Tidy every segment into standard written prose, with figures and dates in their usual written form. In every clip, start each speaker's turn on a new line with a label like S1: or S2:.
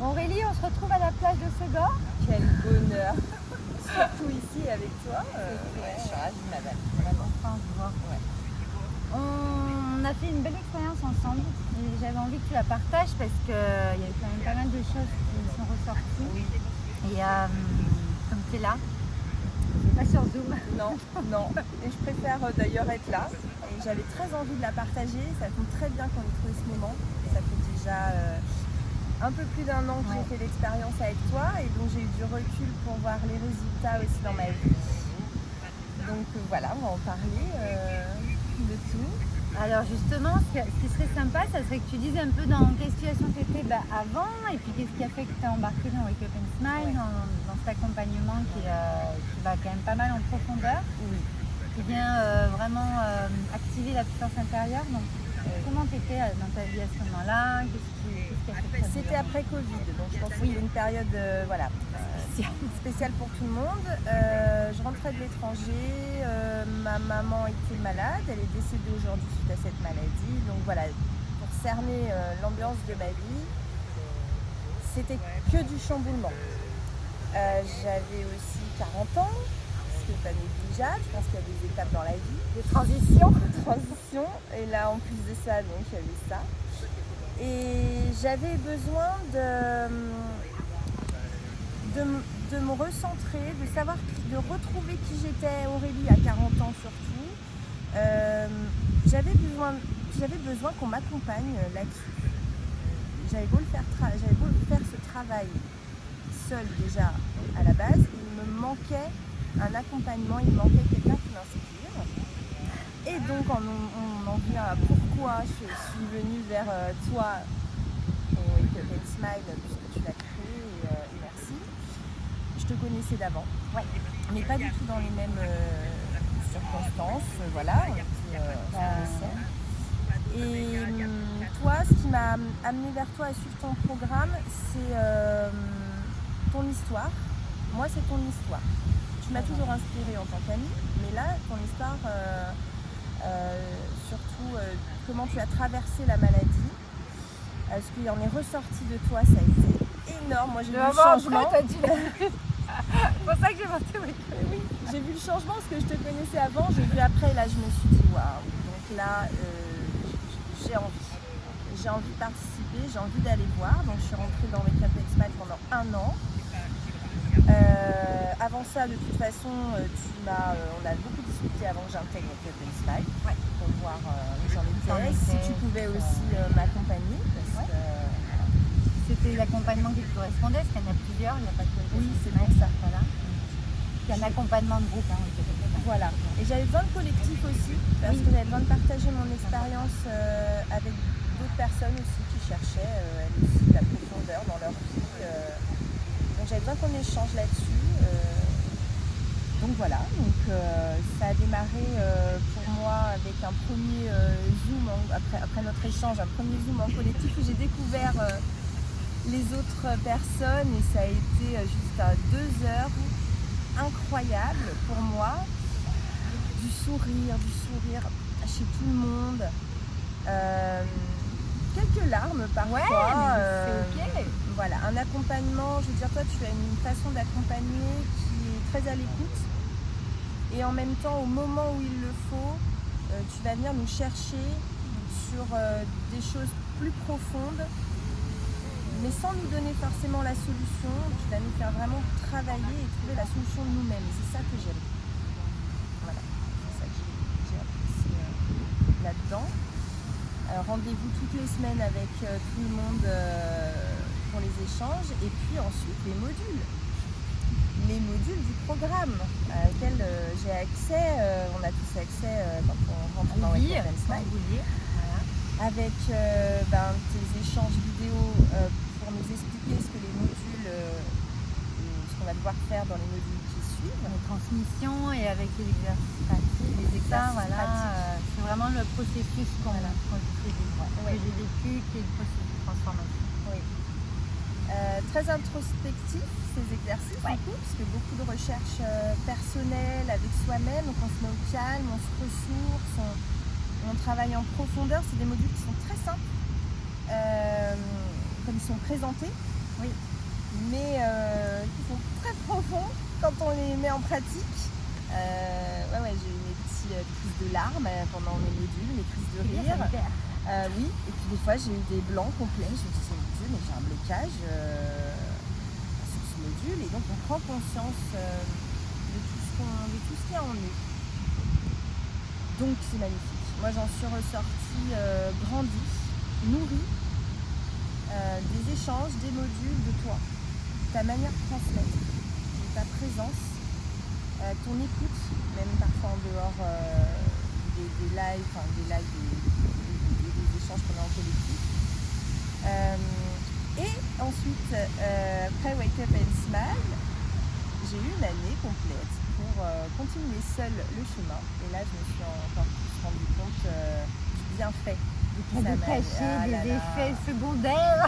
S1: Aurélie, on se retrouve à la plage de Segor.
S2: Quel bonheur. Surtout ici avec toi. Je suis ravie, madame. Vraiment.
S1: Enfin, je vois.
S2: Ouais.
S1: On a fait une belle expérience ensemble et j'avais envie que tu la partages parce qu'il y a eu quand même pas mal de choses qui sont ressorties.
S2: Oui.
S1: Et comme tu es là, c'est pas sur Zoom.
S2: Non. Et je préfère d'ailleurs être là. Et j'avais très envie de la partager. Ça tombe très bien qu'on ait trouvé ce moment. Ça fait déjà un peu plus d'1 an que j'ai fait l'expérience avec toi. Et donc j'ai eu du recul pour voir les résultats aussi dans ma vie. Donc voilà, on va en parler de tout.
S1: Alors justement, ce qui serait sympa, ça serait que tu dises un peu dans quelle situation tu étais avant et puis qu'est-ce qui a fait que tu as embarqué dans Wake Up and Smile, dans cet accompagnement qui va quand même pas mal en profondeur, qui vient vraiment activer la puissance intérieure. Donc comment tu étais dans ta vie à ce moment-là? Qu'est-ce qui a fait que ça
S2: C'était après Covid, donc je pense que c'était une période spéciale pour tout le monde. Je rentrais de l'étranger, ma maman était malade, elle est décédée aujourd'hui suite à cette maladie. Donc voilà, pour cerner l'ambiance de ma vie, c'était que du chamboulement. J'avais aussi 40 ans, ce qui n'est pas négligeable, je pense qu'il y a des étapes dans la vie.
S1: Des transitions.
S2: Et là en plus de ça, donc il y avait ça. Et j'avais besoin de me recentrer, de savoir, de retrouver qui j'étais, Aurélie à 40 ans surtout. J'avais besoin qu'on m'accompagne là-dessus. J'avais beau faire ce travail seul déjà à la base, il me manquait un accompagnement, il me manquait quelqu'un qui m'inspire. Et donc on en vient à pourquoi je suis venue vers toi et Wake Up and Smile, puisque tu l'as créé, et merci. Je te connaissais d'avant, mais pas du tout dans les mêmes circonstances, voilà, on se connaissait. Et toi, ce qui m'a amené vers toi à suivre ton programme, c'est ton histoire. Moi, c'est ton histoire. Tu m'as toujours inspirée en tant qu'amie, mais là, ton histoire, surtout comment tu as traversé la maladie, ce qu'il en est ressorti de toi, ça a été énorme. Moi, j'ai vu le changement.
S1: C'est pour ça que j'ai porté
S2: Oui, j'ai vu le changement parce que je te connaissais avant, j'ai vu après, là je me suis dit waouh. Donc là, j'ai envie de participer, j'ai envie d'aller voir. Donc je suis rentrée dans Wake Up and Smile pendant 1 an. Avant ça, de toute façon, on a beaucoup discuté avant que j'intègre Wake Up and Smile pour voir où j'en étais, si tu pouvais aussi m'accompagner. Parce que,
S1: c'était l'accompagnement qui te correspondait, parce qu'il y en a plusieurs, il n'y a pas que le
S2: oui, c'est pour ça.
S1: Voilà. Il y a un accompagnement de groupe.
S2: Voilà. Et j'avais besoin de collectif aussi, parce que j'avais besoin de partager mon expérience avec d'autres personnes aussi qui cherchaient elles aussi la profondeur dans leur vie. Donc j'avais besoin qu'on échange là-dessus. Donc voilà, ça a démarré pour moi avec un premier Zoom, après notre échange, un premier Zoom en collectif où j'ai découvert les autres personnes et ça a été juste 2 heures incroyables pour moi. Du sourire chez tout le monde. Quelques larmes parfois.
S1: C'est ok.
S2: Voilà, un accompagnement, je veux dire, toi tu as une façon d'accompagner qui est très à l'écoute. Et en même temps, au moment où il le faut, tu vas venir nous chercher sur des choses plus profondes, mais sans nous donner forcément la solution. Tu vas nous faire vraiment travailler et trouver la solution de nous-mêmes. Et c'est ça que j'aime. Voilà, c'est ça que j'ai apprécié là-dedans. Rendez-vous toutes les semaines avec tout le monde pour les échanges. Et puis ensuite, les modules du programme auxquels j'ai accès, on a tous accès quand on rentre dans Wake Up and Smile, avec tes échanges vidéo pour nous expliquer ce que les modules, ce qu'on va devoir faire dans les modules qui suivent.
S1: Les transmissions et avec les exercices pratiques. C'est vraiment le processus que j'ai vécu, qui est le processus de transformation.
S2: Oui. Très introspectif ces exercices, du coup, parce que beaucoup de recherches personnelles avec soi-même, donc on se met au calme, on se ressource, on travaille en profondeur. C'est des modules qui sont très simples, comme ils sont présentés.
S1: Oui.
S2: mais qui sont très profonds quand on les met en pratique. J'ai eu mes petites crises de larmes pendant mes modules, mes crises de
S1: C'est bien,
S2: rire.
S1: ça libère.
S2: Oui, et puis des fois j'ai eu des blancs complets. Je me disais, mon Dieu, mais j'ai un blocage sur ce module, et donc on prend conscience de tout ce qu'il y a en nous. Donc c'est magnifique. Moi j'en suis ressortie grandie, nourrie des échanges, des modules, de toi, ta manière de transmettre, de ta présence, ton écoute, même parfois en dehors des lives, des échanges qu'on a en collectif. Et ensuite, après Wake Up and Smile, j'ai eu une année complète pour continuer seule le chemin. Et là, je me suis encore plus rendu compte du bienfait.
S1: De cacher des effets secondaires.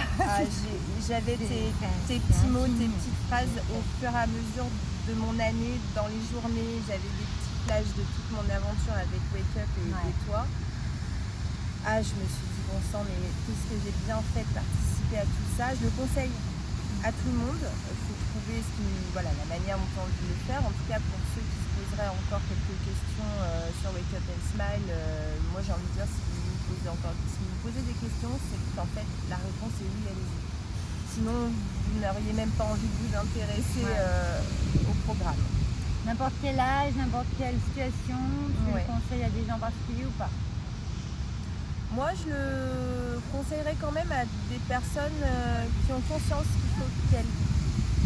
S2: J'avais tes petits mots, tes petites phrases au fur et à mesure de mon année, dans les journées. J'avais des petits flashs de toute mon aventure avec Wake Up et toi. Je me suis dit, bon sang, mais qu'est-ce que j'ai bien fait de participer à tout ça. Je le conseille à tout le monde. Il faut trouver la manière dont on veut le faire. En tout cas, pour ceux qui se poseraient encore quelques questions sur Wake Up and Smile, moi j'ai envie de dire, si vous posez des questions, c'est qu'en fait la réponse est oui, allez-y. Sinon, vous n'auriez même pas envie de vous intéresser au programme.
S1: N'importe quel âge, n'importe quelle situation, tu le conseilles à des gens particuliers ou pas?
S2: Moi, je le conseillerais quand même à des personnes qui ont conscience qu'il faut qu'elles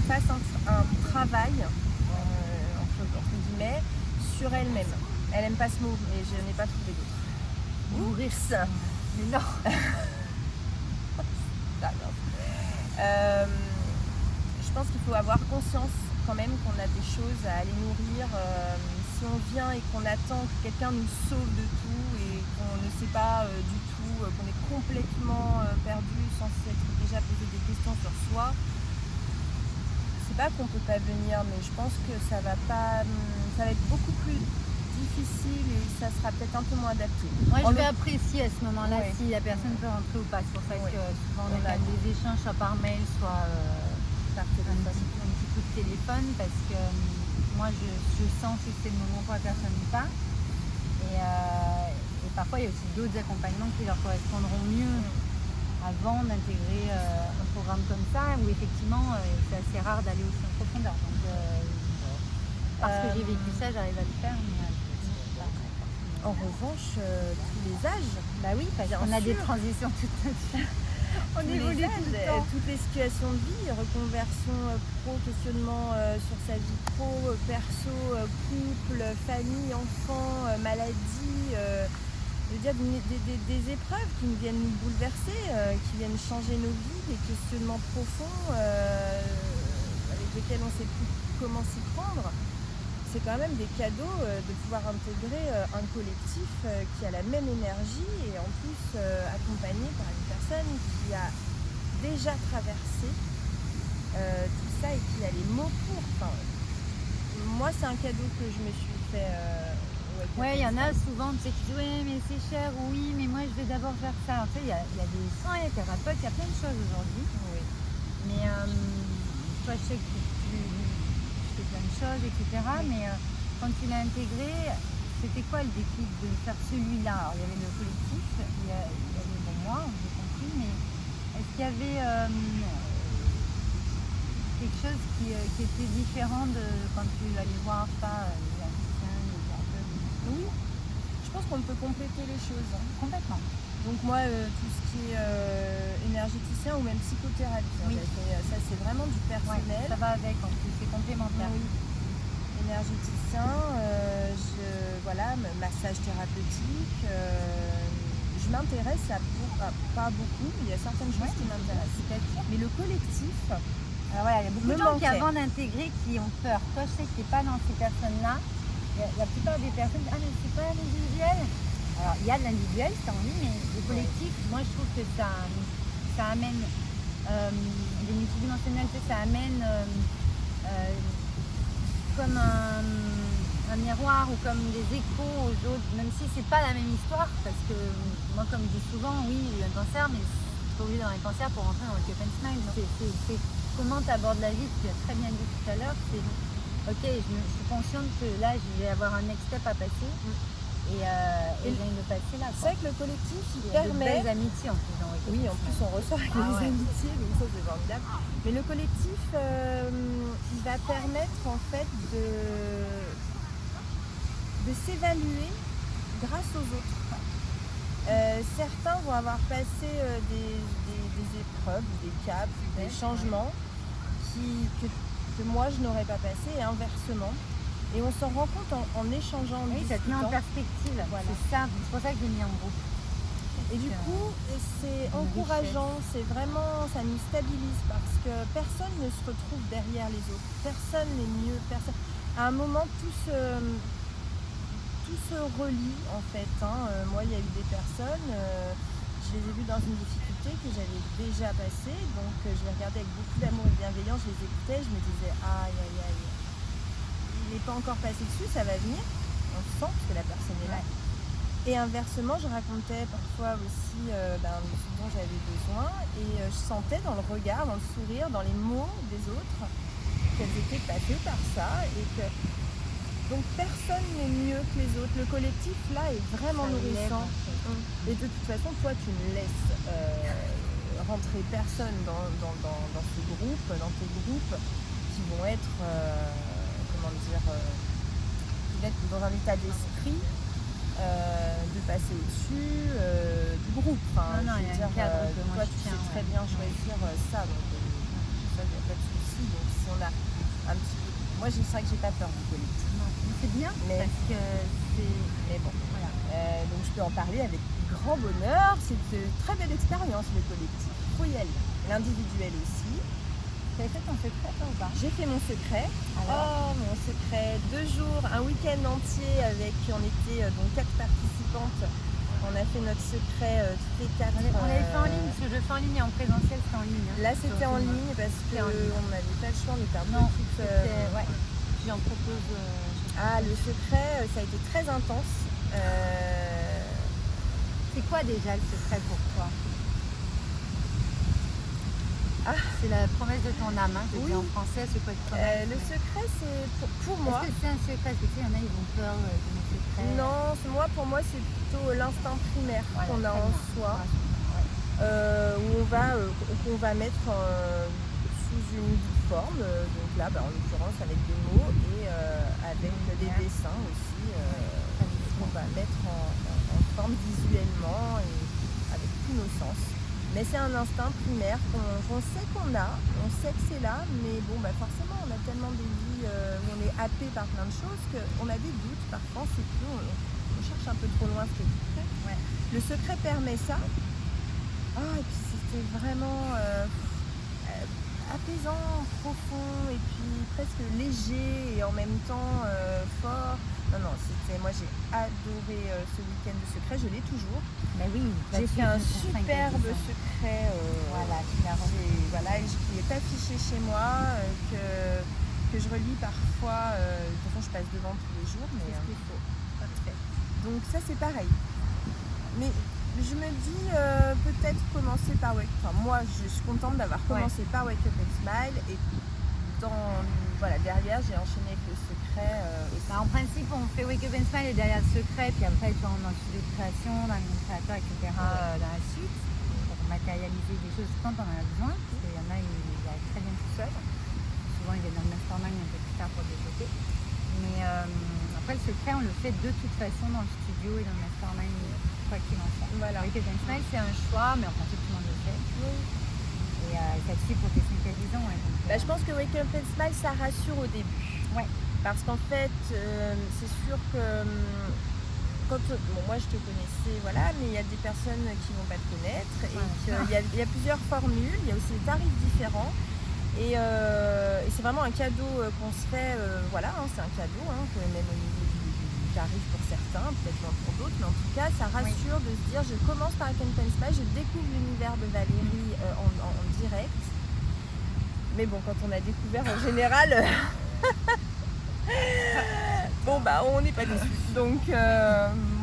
S2: fassent un travail, entre guillemets, sur elles-mêmes. Elle n'aime pas ce mot, mais je n'ai pas trouvé d'autre. Oups.
S1: Mais non.
S2: Je pense qu'il faut avoir conscience quand même qu'on a des choses à aller nourrir. Si on vient et qu'on attend que quelqu'un nous sauve de tout et qu'on ne sait pas du tout, qu'on est complètement perdu sans s'être déjà posé des questions sur soi, c'est pas qu'on peut pas venir, mais je pense que ça va être beaucoup plus difficile et ça sera peut-être un peu moins adapté.
S1: Moi, je vais apprécier à ce moment-là si la personne peut rentrer ou pas. C'est pour ça que souvent on a quand même des échanges, soit par mail, soit par téléphone, un petit coup de téléphone, parce que moi, je sens si c'est le moment pour la personne ou pas. Et parfois, il y a aussi d'autres accompagnements qui leur correspondront mieux avant d'intégrer un programme comme ça, où effectivement, c'est assez rare d'aller aussi en profondeur. Donc, parce que j'ai vécu ça, j'arrive à le faire. Mais,
S2: en revanche, tous les âges,
S1: bah oui, parce qu'on a des transitions toutes naturelles. On évolue tout le temps.
S2: Toutes les situations de vie, reconversion pro, questionnement sur sa vie pro, perso, couple, famille, enfant, maladie, je veux dire des épreuves qui viennent nous bouleverser, qui viennent changer nos vies, des questionnements profonds avec lesquels on ne sait plus comment s'y prendre. C'est quand même des cadeaux de pouvoir intégrer un collectif qui a la même énergie et en plus accompagné par une personne qui a déjà traversé tout ça et qui a les mots pour. Enfin, moi, c'est un cadeau que je me suis fait.
S1: Il y en a souvent qui disent oui, mais c'est cher, oui, mais moi je vais d'abord faire ça. Tu sais, il y a des soins, il y a des thérapeutes, il y a plein de choses aujourd'hui.
S2: Oui.
S1: Mais toi, je sais que tu plein de choses, etc. Mais quand tu l'as intégré, c'était quoi le déclic de faire celui-là? Alors, il y avait le collectif, il y avait moi, j'ai compris, mais est-ce qu'il y avait quelque chose qui était différent de quand tu allais voir ça, les musiciens, les thérapeutes?
S2: Oui, je pense qu'on peut compléter les choses.
S1: Complètement.
S2: Donc moi, tout ce qui est énergéticien ou même psychothérapie, ça c'est vraiment du personnel.
S1: Ça va avec, en plus, c'est complémentaire.
S2: Oui. Énergéticien, massage thérapeutique. Je m'intéresse à pas beaucoup, il y a certaines choses qui m'intéressent. Mais le collectif,
S1: alors voilà, il y a beaucoup de gens qui, avant d'intégrer, qui ont peur. Toi, je sais que tu n'es pas dans ces personnes-là. La plupart des personnes disent « Ah, mais c'est pas l'individuel ». Alors, il y a de l'individuel, c'est en ligne, mais le collectif, moi, je trouve que ça amène des multidimensionnalités, ça amène comme un miroir ou comme des échos aux autres, même si c'est pas la même histoire, parce que moi, comme je dis souvent, oui, j'ai eu un cancer, mais pas obligé d'avoir un cancer pour rentrer dans le Wake Up and Smile. C'est comment tu abordes la vie, tu l'as très bien dit tout à l'heure. C'est ok, je suis consciente que là, je vais avoir un next step à passer. Et je viens de le passer là.
S2: C'est vrai que le collectif, il
S1: y a de
S2: permet.
S1: belles amitiés en plus dans Wake Up
S2: Oui, en
S1: and
S2: plus
S1: Smile.
S2: on ressort avec des amitiés, donc ça c'est formidable. Mais le collectif, il va permettre en fait de s'évaluer grâce aux autres. Certains vont avoir passé des épreuves, des caps, des changements que moi je n'aurais pas passé et inversement. Et on s'en rend compte en échangeant, en
S1: Oui, ça te met en
S2: discutant.
S1: perspective.
S2: Voilà.
S1: C'est pour ça que j'ai mis en groupe.
S2: Et du coup, c'est encourageant, c'est vraiment, ça nous stabilise parce que personne ne se retrouve derrière les autres. Personne n'est mieux, personne. À un moment, tout se relie en fait. Moi, il y a eu des personnes, je les ai vues dans une difficulté que j'avais déjà passée, donc je les regardais avec beaucoup d'amour et de bienveillance, je les écoutais, je me disais aïe aïe aïe, il n'est pas encore passé dessus, ça va venir, on le sent parce que la personne est là. Et inversement, je racontais parfois aussi ce dont j'avais besoin et je sentais dans le regard, dans le sourire, dans les mots des autres qu'elles étaient passées par ça et que donc personne n'est mieux que les autres. Le collectif là est vraiment nourrissant. Et de toute façon, toi tu ne laisses rentrer personne dans ce groupe, dans tes groupes qui vont être dans un état d'esprit de passer au-dessus du groupe. Enfin,
S1: non, il y a un cadre que moi
S2: toi
S1: je
S2: tu
S1: tiens,
S2: sais très bien choisir ça, donc ça il n'y a pas de souci. Donc si on a un petit peu. Moi c'est vrai que j'ai pas peur du collectif.
S1: Non, c'est bien parce que c'est.
S2: Mais bon, voilà. Donc je peux en parler avec grand bonheur. C'est une très belle expérience le collectif. Il faut y aller. L'individuel aussi.
S1: Tu avais fait ton secret toi ou pas?
S2: J'ai fait mon secret.
S1: Alors
S2: mon secret, 2 jours, un week-end entier avec, on était donc 4 participantes. On a fait notre secret toutes les 4.
S1: On l'avait fait en ligne, parce que je fais en ligne et en présentiel c'était en ligne.
S2: Là c'était en ligne parce qu'on n'avait pas le choix, on était un peu toutes.
S1: Ouais. J'en propose.
S2: Le secret, ça a été très intense.
S1: C'est quoi déjà le secret pour toi? C'est la promesse de ton âme, je dis en français, c'est quoi le promesse?
S2: Le secret, c'est pour moi.
S1: Est-ce que c'est un secret? Parce que tu sais, il y en a, ils ont peur de nos secrets.
S2: Non, pour moi, c'est plutôt l'instinct primaire qu'on a en soi, qu'on va mettre sous une forme. Donc là, en l'occurrence, avec des mots et avec des dessins aussi, qu'on va mettre en forme visuellement et avec tous nos sens. Mais c'est un instinct primaire qu'on sait qu'on a, on sait que c'est là, mais forcément on a tellement des vies où on est happé par plein de choses qu'on a des doutes, parfois c'est que on cherche un peu trop loin ce qui est tout près. Le secret permet ça. Et puis c'était vraiment apaisant, profond et puis presque léger et en même temps fort. Moi j'ai adoré ce week-end de secret, je l'ai toujours.
S1: Mais oui,
S2: j'ai fait un superbe secret qui est affiché chez moi, que je relis parfois. De toute façon je passe devant tous les jours. Mais
S1: c'est ce qu'il faut. Parfait.
S2: Donc ça c'est pareil. Mais je me dis peut-être commencer par moi je suis contente d'avoir commencé par Wake Up and Smile et derrière j'ai enchaîné avec le secret aussi.
S1: En principe on fait Wake Up and Smile et derrière le secret, puis après tu rentres dans le studio de création, dans le créateur, etc. Dans la suite pour matérialiser des choses quand on en a besoin, parce qu'il y en a ils arrivent très bien tout seuls. Souvent ils viennent dans le mastermind un peu plus tard pour développer. Mais après le secret on le fait de toute façon dans le studio et dans le mastermind, quoi qu'il en soit. Wake Up and Smile c'est un choix, mais en principe tout le monde le fait. Et ça te suit pour tes 5 à 10 ans.
S2: Je pense que Wake Up and Smile ça rassure au début. Parce qu'en fait, c'est sûr que moi je te connaissais, mais il y a des personnes qui ne vont pas te connaître et il y a plusieurs formules, il y a aussi des tarifs différents et c'est vraiment un cadeau qu'on se fait, c'est un cadeau, que même au niveau du tarif pour certains, peut-être moins pour d'autres, mais en tout cas ça rassure de se dire je commence par Wake Up and Smile, je découvre l'univers de Valérie en direct. Mais quand on a découvert en général, on n'est pas déçus. Donc,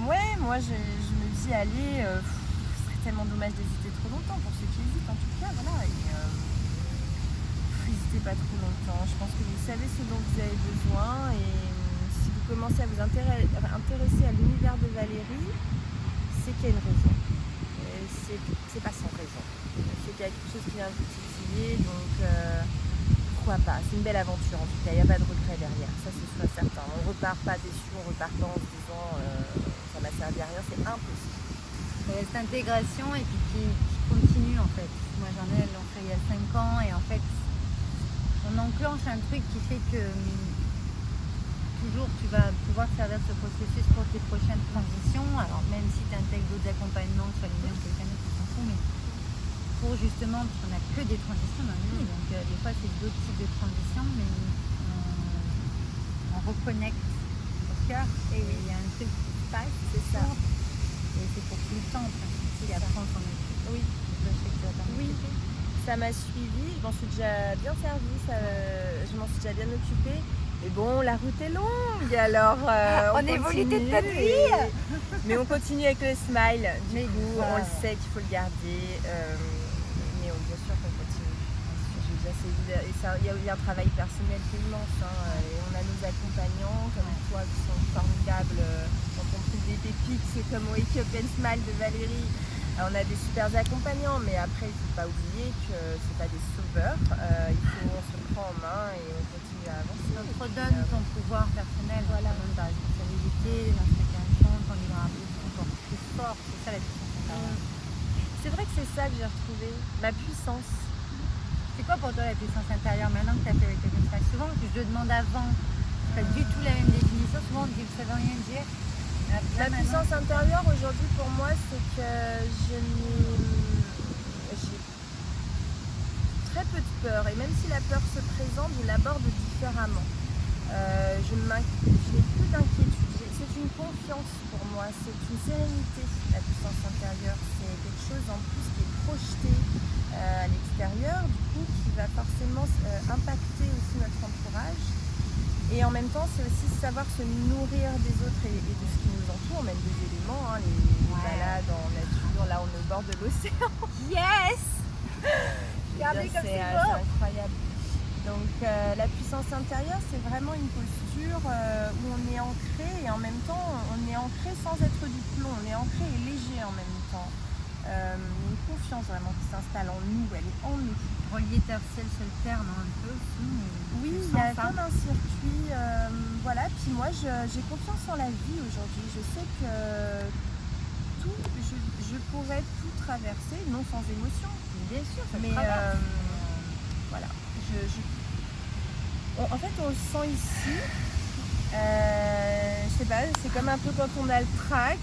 S2: moi je me dis, allez, ce serait tellement dommage d'hésiter trop longtemps pour ceux qui hésitent en tout cas, voilà. Et n'hésitez pas trop longtemps. Je pense que vous savez ce dont vous avez besoin et si vous commencez à vous intéresser à l'univers de Valérie, c'est qu'il y a une raison. C'est pas sans raison. C'est qu'il y a quelque chose qui vient vous titiller, donc pourquoi pas. C'est une belle aventure en tout cas, il n'y a pas de regret derrière, ça c'est sûr et certain. On repart pas déçu, on repart pas en se disant ça m'a servi à rien, c'est impossible.
S1: Cette intégration et puis qui continue en fait. Moi j'en ai, elle l'ont fait il y a 5 ans et en fait on enclenche un truc qui fait que toujours tu vas pouvoir servir ce processus pour tes prochaines transitions. Alors même si tu intègres d'autres accompagnements, que ce soit les mêmes que les canaux, tu t'en fous, mais pour justement, parce qu'on n'a que des transitions dans la vie, donc des fois c'est d'autres types de transitions, mais on reconnecte au cœur et il y a un truc qui se passe,
S2: C'est ça.
S1: et c'est pour tout le temps en principe. Et après on s'en occupe.
S2: Oui.
S1: Je sais que tu vas t'en
S2: Oui.
S1: occuper.
S2: Ça m'a suivi, je m'en suis déjà bien servie, je m'en suis déjà bien occupée. Mais bon, la route est longue, alors
S1: On évolue
S2: continue
S1: toute notre vie.
S2: Mais on continue avec le smile,
S1: Mais
S2: du coup,
S1: ça-
S2: on le sait qu'il faut le garder. Mais bien sûr qu'on continue. J'ai déjà essayé et il y a un travail personnel qui est immense. Et on a nos accompagnants, comme toi, qui sont formidables. Quand on trouve des pépites, c'est comme Wake Up and Smile de Valérie. On a des super accompagnants, mais après, il ne faut pas oublier que ce n'est pas des sauveurs. On se prend en main et on continue à avancer.
S1: On te redonne ton pouvoir personnel, voilà, ta responsabilité, l'inspiration, ton libre arbitre encore plus fort. C'est ça la puissance intérieure.
S2: C'est vrai que c'est ça que j'ai retrouvé, ma puissance.
S1: C'est quoi pour toi la puissance intérieure maintenant que tu as fait avec tes stages? Souvent, je te demande avant, c'est pas du tout la même définition. Souvent, on dit que ça veut rien dire. Là,
S2: Ma
S1: maintenant,
S2: puissance intérieure aujourd'hui pour moi, c'est que j'ai très peu de peur et même si la peur se présente, je l'aborde différemment. Je n'ai plus d'inquiétude, c'est une confiance pour moi, c'est une sérénité, la puissance intérieure. C'est quelque chose en plus qui est projeté à l'extérieur, du coup qui va forcément impacter aussi notre entourage. Et en même temps, c'est aussi savoir se nourrir des autres et de ce qui nous entoure, même des éléments, les balades en nature. Là, on est au bord de l'océan.
S1: yes! Regardez comme c'est beau!
S2: C'est incroyable. Donc, la puissance intérieure, c'est vraiment une posture où on est ancré et en même temps, on est ancré sans être du plomb. On est ancré et léger en même temps. Une confiance vraiment qui s'installe en nous, elle est en nous.
S1: Relier terre, ciel, seul terre, non, un peu aussi.
S2: Oui, il y a comme un circuit, voilà. Puis moi, j'ai confiance en la vie aujourd'hui. Je sais que je pourrais tout traverser, non sans émotion.
S1: Bien sûr, ça
S2: Mais
S1: traverse.
S2: voilà. En fait, on le sent ici. Je sais pas, c'est comme un peu quand on a le trac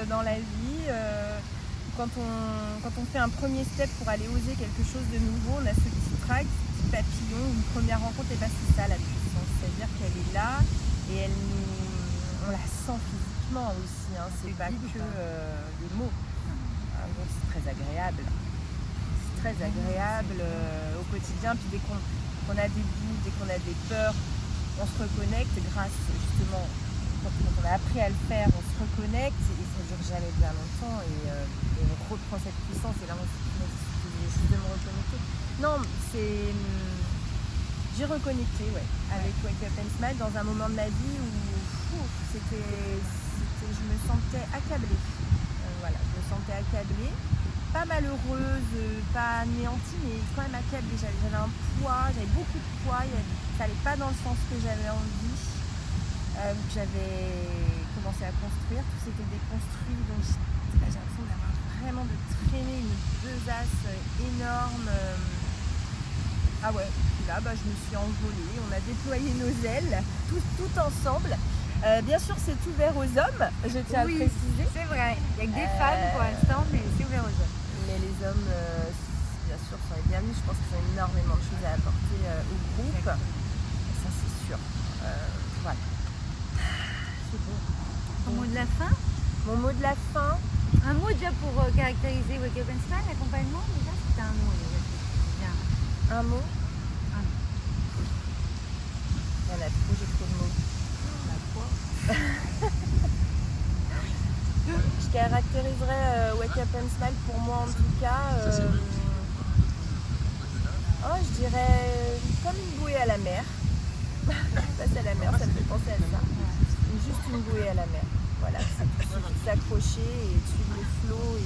S2: dans la vie. Quand on fait un premier step pour aller oser quelque chose de nouveau, on a ce petit trac, ce petit papillon, une première rencontre, et bien c'est ça la puissance. C'est-à-dire qu'elle est là et on la sent physiquement aussi. C'est pas que des mots. Donc c'est très agréable. C'est très agréable au quotidien. Puis dès qu'on a des doutes, dès qu'on a des peurs, on se reconnecte grâce justement. Quand on a appris à le faire, on se reconnecte et ça ne dure jamais bien longtemps et on reprend cette puissance et là on décide de me reconnecter. Non, j'ai reconnecté avec Wake Up and Smile dans un moment de ma vie où je me sentais accablée. Voilà, je me sentais accablée, pas malheureuse, pas anéantie, mais quand même accablée. J'avais un poids, j'avais beaucoup de poids, ça n'allait pas dans le sens que j'avais envie. J'avais commencé à construire, tout s'était déconstruit, donc j'ai l'impression d'avoir vraiment de traîner une besace énorme. Ah ouais, puis là je me suis envolée, on a déployé nos ailes, tout ensemble. Bien sûr c'est ouvert aux hommes, je tiens à le préciser.
S1: C'est vrai, il n'y a que des femmes pour l'instant, mais c'est ouvert aux hommes.
S2: Mais les hommes, bien sûr, sont les bienvenus, je pense qu'ils ont énormément de choses à apporter au groupe, ça c'est sûr. Voilà.
S1: C'est beau. Ton mot de la fin?
S2: Mon mot de la fin,
S1: Un mot déjà pour caractériser Wake Up and Smile, l'accompagnement déjà? C'était un mot déjà. Bien.
S2: un mot.
S1: Un mot.
S2: Il y en a trop, j'ai trop de mots.
S1: Bah, quoi?
S2: Je caractériserait Wake Up and Smile pour moi en tout cas. Je dirais comme une bouée à la mer. Passer à la mer, ça me fait penser à ça. Juste une bouée à la mer. Voilà, c'est tout. Il suffit de s'accrocher et de suivre le flot et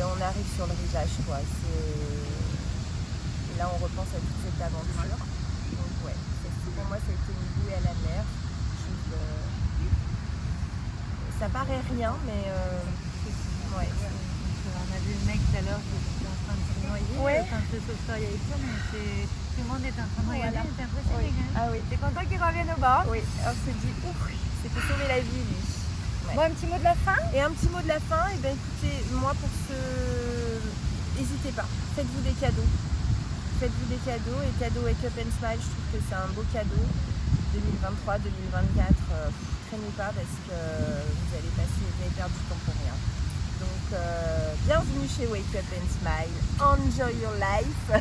S2: on arrive sur le rivage, quoi. Et là, on repense à toute cette aventure. Donc ouais, pour moi, ça a été une bouée à la mer. Ça paraît rien, mais ouais.
S1: On a vu le mec tout à l'heure qui était en train de se noyer.
S2: Ouais.
S1: Quand le sauveteur y a été, mais tout le monde est en train de regarder,
S2: Voilà.
S1: il était impressionné
S2: Oui.
S1: quand même.
S2: Ah oui.
S1: T'es content qu'il revienne au bord?
S2: Oui, on s'est dit, ouf, c'est pour sauver la vie, lui. Ouais.
S1: Bon, un petit mot de la fin?
S2: Et un petit mot de la fin, et ben écoutez, moi n'hésitez pas, faites-vous des cadeaux. Faites-vous des cadeaux et cadeau Wake Up and Smile, je trouve que c'est un beau cadeau. 2023, 2024, traînez pas parce que vous allez perdre du temps pour rien. Donc bienvenue chez Wake Up and Smile, enjoy your life.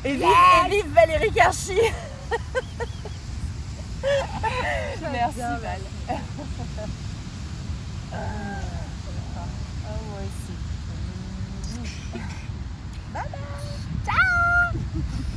S2: Et vive Valérie Karchi. Merci Val.